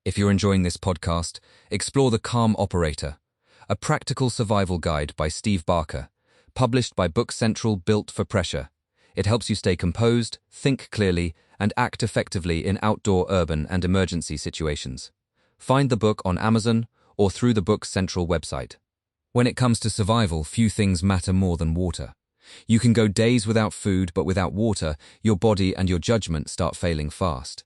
If you're enjoying this podcast, explore The Calm Operator, a practical survival guide by Steve Barker, published by Book Central, built for pressure. It helps you stay composed, think clearly, and act effectively in outdoor, urban, and emergency situations. Find the book on Amazon or through the Book Central website. When it comes to survival, few things matter more than water. You can go days without food, but without water, your body and your judgment start failing fast.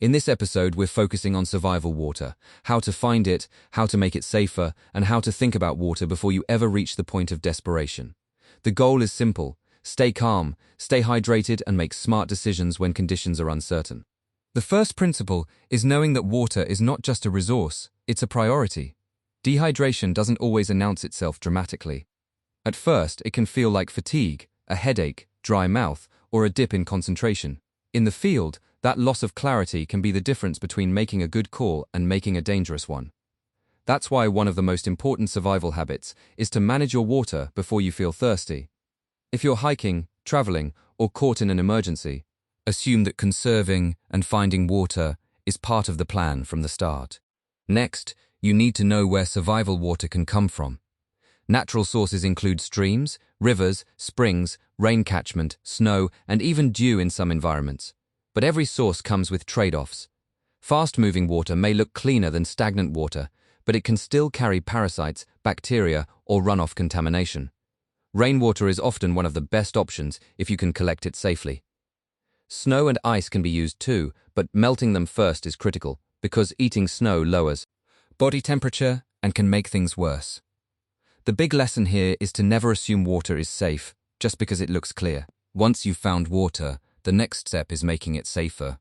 In this episode, we're focusing on survival water, how to find it, how to make it safer, and how to think about water before you ever reach the point of desperation. The goal is simple: stay calm, stay hydrated, and make smart decisions when conditions are uncertain. The first principle is knowing that water is not just a resource, it's a priority. Dehydration doesn't always announce itself dramatically. At first, it can feel like fatigue, a headache, dry mouth, or a dip in concentration. In the field, that loss of clarity can be the difference between making a good call and making a dangerous one. That's why one of the most important survival habits is to manage your water before you feel thirsty. If you're hiking, traveling, or caught in an emergency, assume that conserving and finding water is part of the plan from the start. Next, you need to know where survival water can come from. Natural sources include streams, rivers, springs, rain catchment, snow, and even dew in some environments. But every source comes with trade-offs. Fast-moving water may look cleaner than stagnant water, but it can still carry parasites, bacteria, or runoff contamination. Rainwater is often one of the best options if you can collect it safely. Snow and ice can be used too, but melting them first is critical, because eating snow lowers body temperature and can make things worse. The big lesson here is to never assume water is safe just because it looks clear. Once you've found water, the next step is making it safer.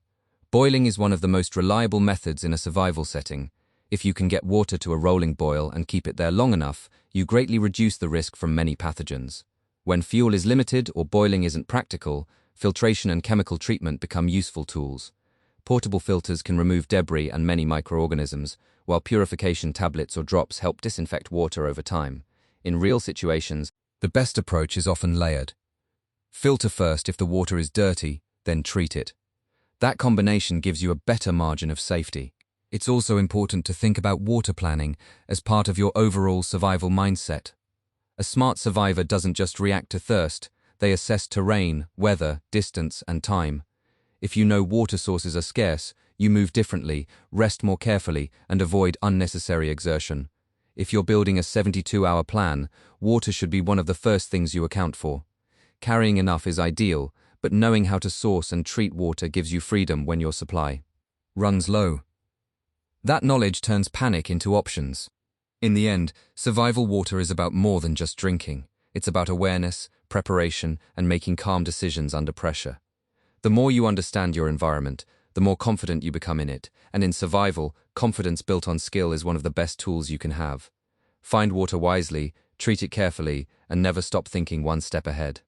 Boiling is one of the most reliable methods in a survival setting. If you can get water to a rolling boil and keep it there long enough, you greatly reduce the risk from many pathogens. When fuel is limited or boiling isn't practical, filtration and chemical treatment become useful tools. Portable filters can remove debris and many microorganisms, while purification tablets or drops help disinfect water over time. In real situations, the best approach is often layered. Filter first if the water is dirty, then treat it. That combination gives you a better margin of safety. It's also important to think about water planning as part of your overall survival mindset. A smart survivor doesn't just react to thirst, they assess terrain, weather, distance, and time. If you know water sources are scarce, you move differently, rest more carefully, and avoid unnecessary exertion. If you're building a 72-hour plan, water should be one of the first things you account for. Carrying enough is ideal, but knowing how to source and treat water gives you freedom when your supply runs low. That knowledge turns panic into options. In the end, survival water is about more than just drinking. It's about awareness, preparation, and making calm decisions under pressure. The more you understand your environment, the more confident you become in it, and in survival, confidence built on skill is one of the best tools you can have. Find water wisely, treat it carefully, and never stop thinking one step ahead.